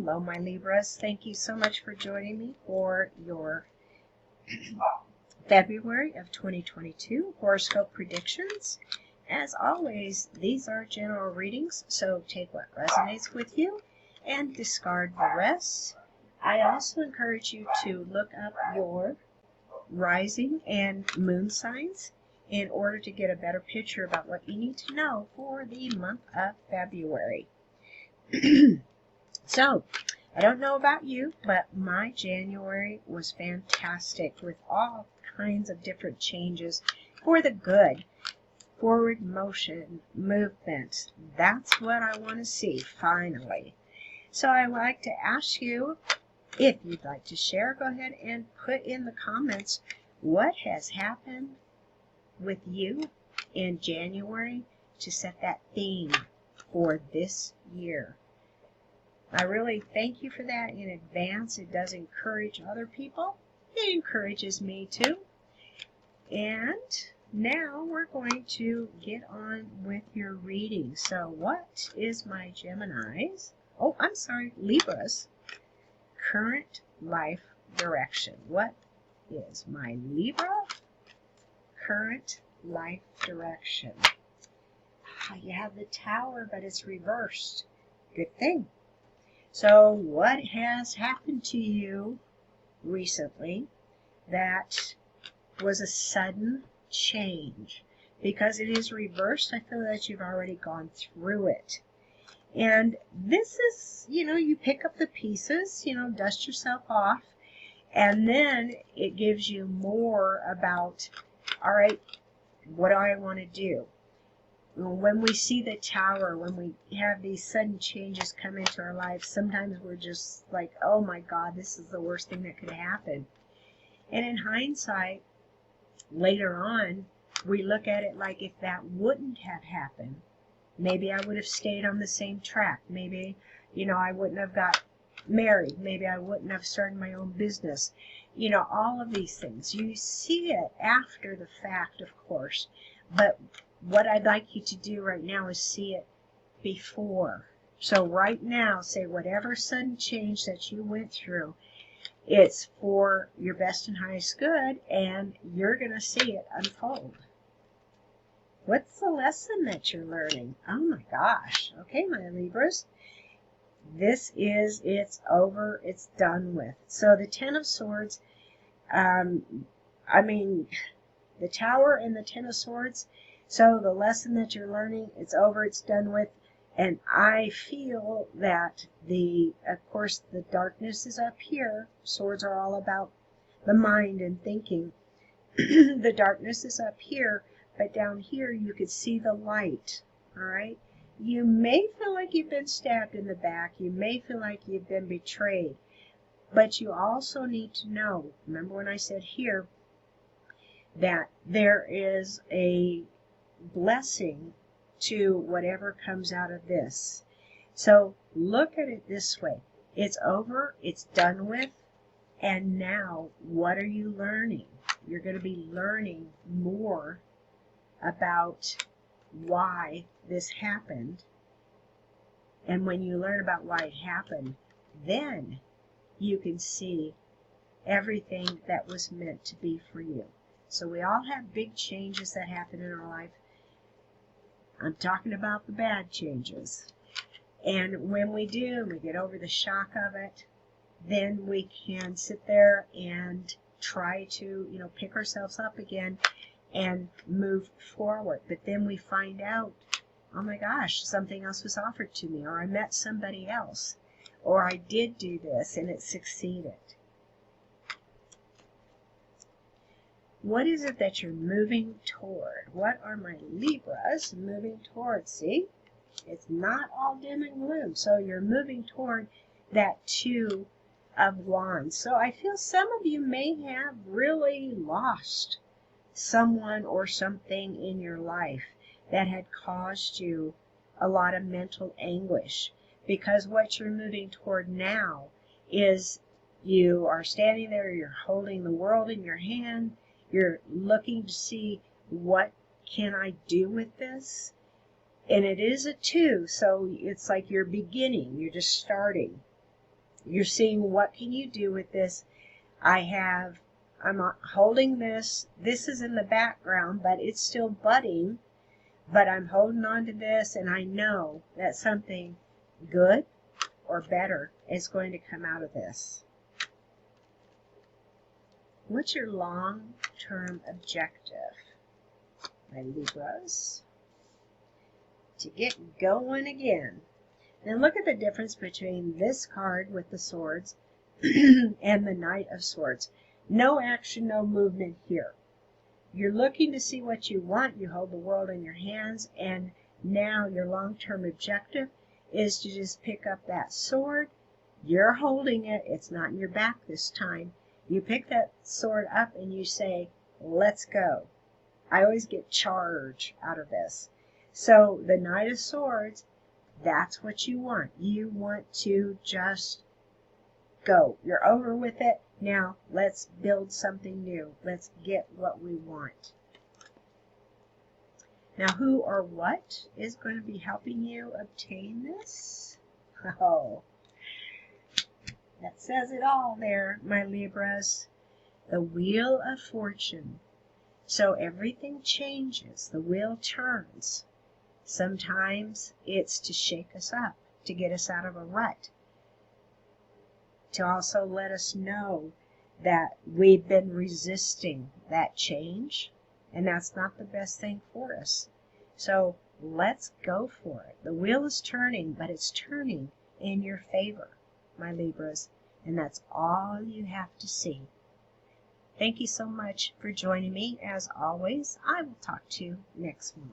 Hello, my Libras. Thank you so much for joining me for your February of 2022 horoscope predictions. As always, these are general readings, so take what resonates with you and discard the rest. I also encourage you to look up your rising and moon signs in order to get a better picture about what you need to know for the month of February. So, I don't know about you, but my January was fantastic with all kinds of different changes for the good. Forward motion, movement. That's what I want to see, finally. So I would like to ask you, if you'd like to share, go ahead and put in the comments what has happened with you in January to set that theme for this year. I really thank you for that in advance. It does encourage other people. It encourages me too. And now we're going to get on with your reading. So what is my Libra's current life direction? What is my Libra current life direction? You have the Tower, but it's reversed. Good thing. So what has happened to you recently that was a sudden change? Because it is reversed, I feel that you've already gone through it. And this is, you pick up the pieces, dust yourself off, and then it gives you more about, all right, what do I want to do? When we see the Tower, when we have these sudden changes come into our life, sometimes we're just like, oh my God, this is the worst thing that could happen. And in hindsight, later on, we look at it like if that wouldn't have happened, maybe I would have stayed on the same track. Maybe, I wouldn't have got married. Maybe I wouldn't have started my own business. All of these things. You see it after the fact, of course, but what I'd like you to do right now is see it before. So right now, say whatever sudden change that you went through, it's for your best and highest good, and you're going to see it unfold. What's the lesson that you're learning? Oh my gosh. Okay, my Libras. It's over, it's done with. So the Ten of Swords, the Tower and the Ten of Swords. So the lesson that you're learning, it's over, it's done with. And I feel that of course, the darkness is up here. Swords are all about the mind and thinking. The darkness is up here, but down here you could see the light, all right? You may feel like you've been stabbed in the back. You may feel like you've been betrayed. But you also need to know, remember when I said here, that there is a blessing to whatever comes out of this. So look at it this way. It's over, it's done with, and now what are you learning? You're going to be learning more about why this happened. And when you learn about why it happened, then you can see everything that was meant to be for you. So we all have big changes that happen in our life. I'm talking about the bad changes. And when we do, we get over the shock of it, then we can sit there and try to, pick ourselves up again and move forward. But then we find out, oh my gosh, something else was offered to me, or I met somebody else, or I did do this and it succeeded. What is it that you're moving toward? What are my Libras moving toward? See, it's not all dim and gloom. So you're moving toward that Two of Wands. So I feel some of you may have really lost someone or something in your life that had caused you a lot of mental anguish. Because what you're moving toward now is you are standing there, you're holding the world in your hand. You're looking to see, what can I do with this? And it is a 2, so it's like you're beginning, you're just starting. You're seeing what can you do with this. I'm holding this. This is in the background, but it's still budding. But I'm holding on to this, and I know that something good or better is going to come out of this. What's your long-term objective, my Libras? To get going again. Now look at the difference between this card with the swords and the Knight of Swords. No action, no movement here. You're looking to see what you want. You hold the world in your hands, and now your long-term objective is to just pick up that sword. You're holding it. It's not in your back this time. You pick that sword up and you say, let's go. I always get charge out of this. So the Knight of Swords, that's what you want. You want to just go. You're over with it. Now let's build something new. Let's get what we want. Now who or what is going to be helping you obtain this? Oh, that says it all there, my Libras. The Wheel of Fortune. So everything changes. The wheel turns. Sometimes it's to shake us up, to get us out of a rut, to also let us know that we've been resisting that change, and that's not the best thing for us. So let's go for it. The wheel is turning, but it's turning in your favor, my Libras, and that's all you have to see. Thank you so much for joining me. As always, I will talk to you next month.